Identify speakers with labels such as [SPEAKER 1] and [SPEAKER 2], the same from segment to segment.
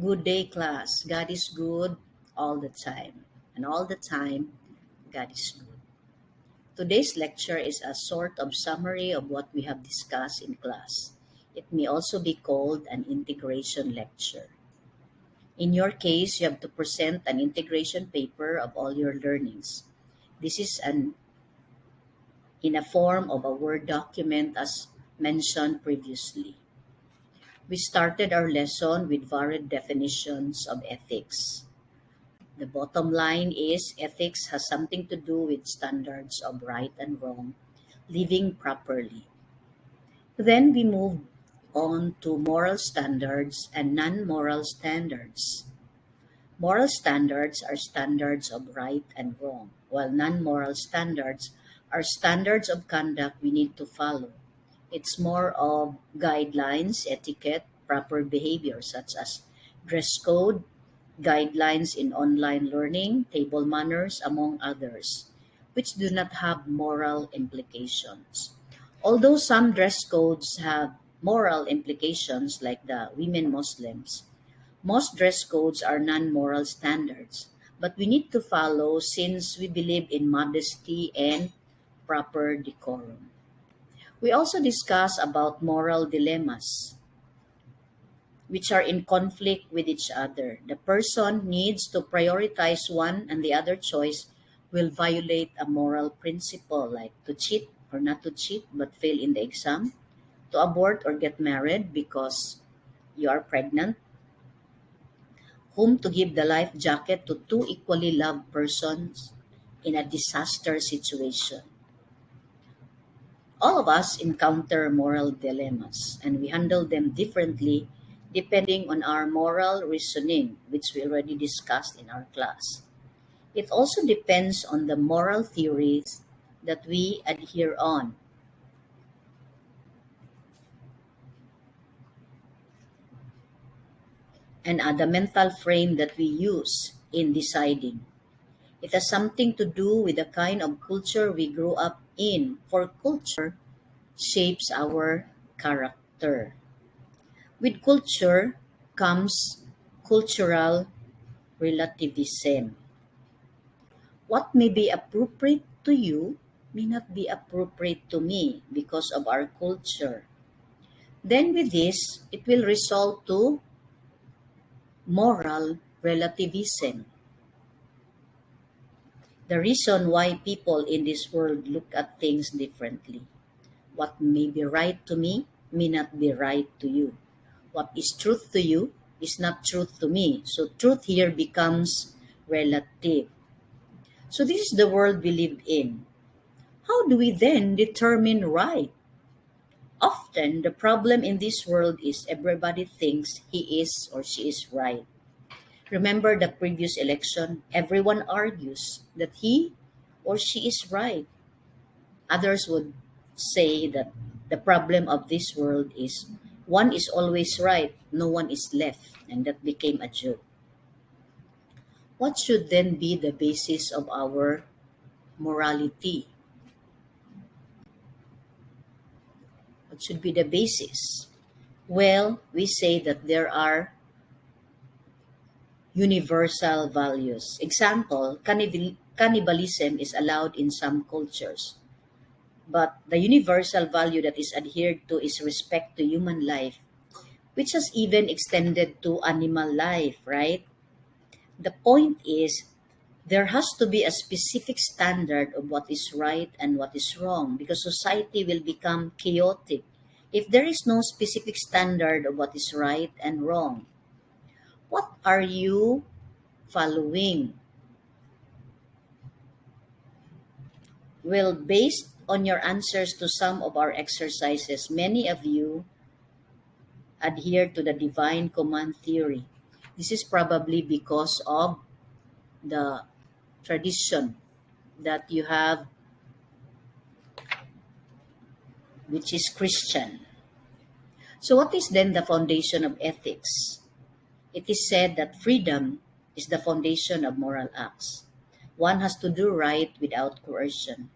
[SPEAKER 1] Good day, class. God is good all the time. And all the time, God is good. Today's lecture is a sort of summary of what we have discussed in class. It may also be called an integration lecture. In your case, you have to present an integration paper of all your learnings. This is in a form of a Word document as mentioned previously. We started our lesson with varied definitions of ethics. The bottom line is ethics has something to do with standards of right and wrong, living properly. Then we move on to moral standards and non moral standards. Moral standards are standards of right and wrong, while non moral standards are standards of conduct we need to follow. It's more of guidelines, etiquette, proper behavior, such as dress code, guidelines in online learning, table manners, among others, which do not have moral implications. Although some dress codes have moral implications, like the women Muslims, most dress codes are non moral standards, but we need to follow since we believe in modesty and proper decorum. We also discuss about moral dilemmas which are in conflict with each other. The person needs to prioritize one and the other choice will violate a moral principle like to cheat or not to cheat but fail in the exam, to abort or get married because you are pregnant, whom to give the life jacket to two equally loved persons in a disaster situation. All of us encounter moral dilemmas and we handle them differently depending on our moral reasoning, which we already discussed in our class. It also depends on the moral theories that we adhere on and the mental frame that we use in deciding. It has something to do with the kind of culture we grew up in, for culture shapes our character. With culture comes cultural relativism. What may be appropriate to you may not be appropriate to me because of our culture. Then with this, it will result to moral relativism. The reason why people in this world look at things differently. What may be right to me may not be right to you. What is truth to you is not truth to me. So truth here becomes relative. So this is the world we live in. How do we then determine right? Often the problem in this world is everybody thinks he is or she is right. Remember the previous election, everyone argues that he or she is right. Others would say that the problem of this world is one is always right, no one is left, and that became a joke. What should then be the basis of our morality? What should be the basis? Well, we say that there are universal values. Example, cannibalism is allowed in some cultures, but the universal value that is adhered to is respect to human life, which has even extended to animal life, right? The point is, there has to be a specific standard of what is right and what is wrong because society will become chaotic if there is no specific standard of what is right and wrong. What are you following? Well, based on your answers to some of our exercises, many of you adhere to the divine command theory. This is probably because of the tradition that you have, which is Christian. So, what is then the foundation of ethics? It is said that freedom is the foundation of moral acts. One has to do right without coercion.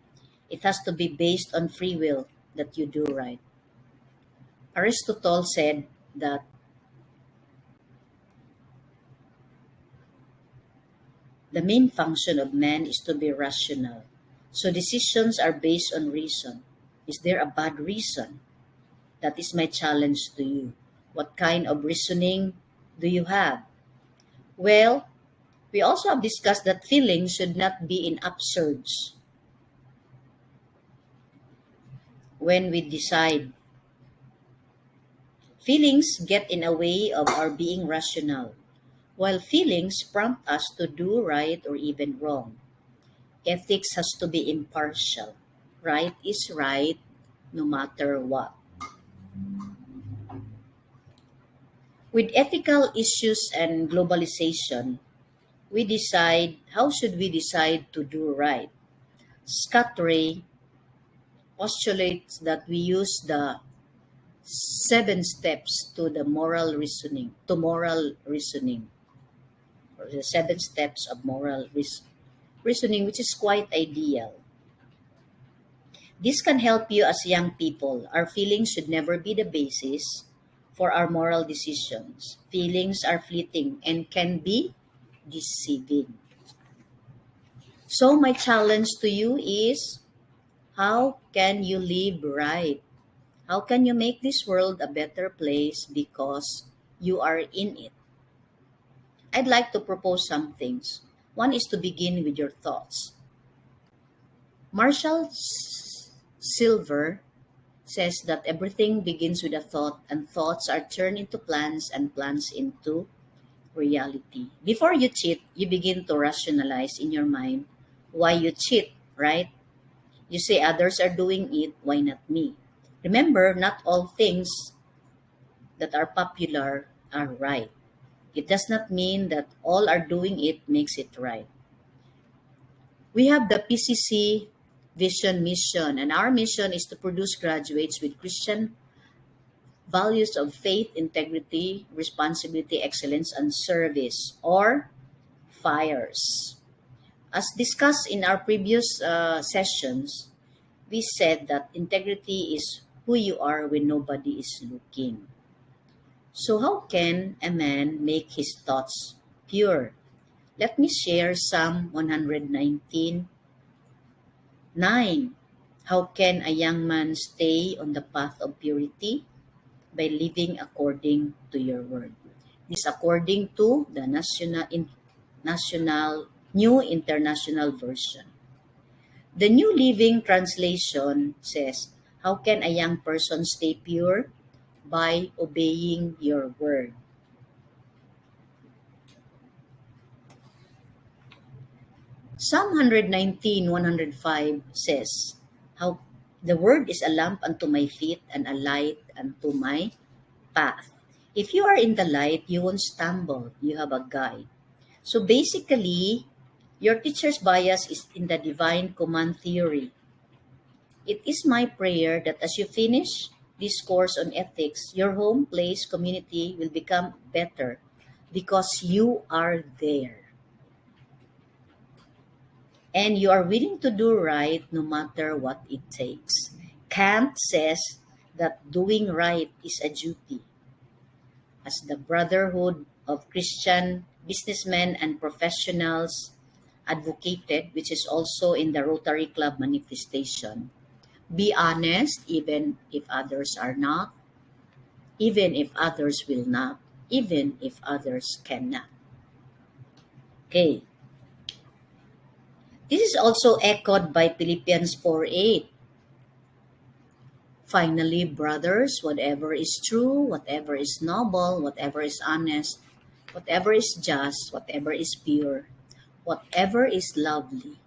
[SPEAKER 1] It has to be based on free will that you do right. Aristotle said that The main function of man is to be rational. So decisions are based on reason. Is there a bad reason? That is my challenge to you. What kind of reasoning do you have? Well, we also have discussed that feelings should not be in upsurge when we decide. Feelings get in a way of our being rational, while feelings prompt us to do right or even wrong. Ethics has to be impartial. Right is right no matter what. With ethical issues and globalization, we decide how should we decide to do right. Scott Ray postulates that we use the seven steps to the moral reasoning, or the seven steps of reasoning, which is quite ideal. This can help you as young people. Our feelings should never be the basis for our moral decisions. Feelings are fleeting and can be deceiving. So, my challenge to you is how can you live right? How can you make this world a better place because you are in it? I'd like to propose some things. One is to begin with your thoughts. Marshall Silver says that everything begins with a thought, and thoughts are turned into plans, and plans into reality. Before you cheat, you begin to rationalize in your mind why you cheat, right? You say others are doing it, why not me? Remember, not all things that are popular are right. It does not mean that all are doing it makes it right. We have the PCC vision mission, and our mission is to produce graduates with Christian values of faith, integrity, responsibility, excellence, and service, or FIRES. As discussed in our previous sessions, we said that integrity is who you are when nobody is looking. So, how can a man make his thoughts pure? Let me share Psalm 119:9. How can a young man stay on the path of purity? By living according to your word. This according to the national New International Version. The New Living Translation says, how can a young person stay pure? By obeying your word. Psalm 119:105 says, how the word is a lamp unto my feet and a light unto my path. If you are in the light, you won't stumble. You have a guide. So basically, your teacher's bias is in the divine command theory. It is my prayer that as you finish this course on ethics, your home, place, community will become better because you are there. And you are willing to do right no matter what it takes. Kant says that doing right is a duty. As the Brotherhood of Christian Businessmen and Professionals advocated, which is also in the Rotary Club manifestation, be honest even if others are not, even if others will not, even if others cannot. Okay. This is also echoed by Philippians 4:8. Finally, brothers, whatever is true, whatever is noble, whatever is honest, whatever is just, whatever is pure, whatever is lovely,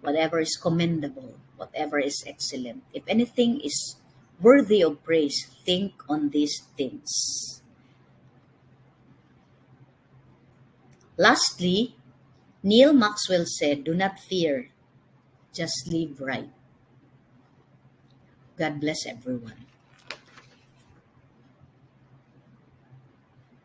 [SPEAKER 1] whatever is commendable, whatever is excellent, if anything is worthy of praise, think on these things. Lastly, Neil Maxwell said, do not fear, just live right. God bless everyone.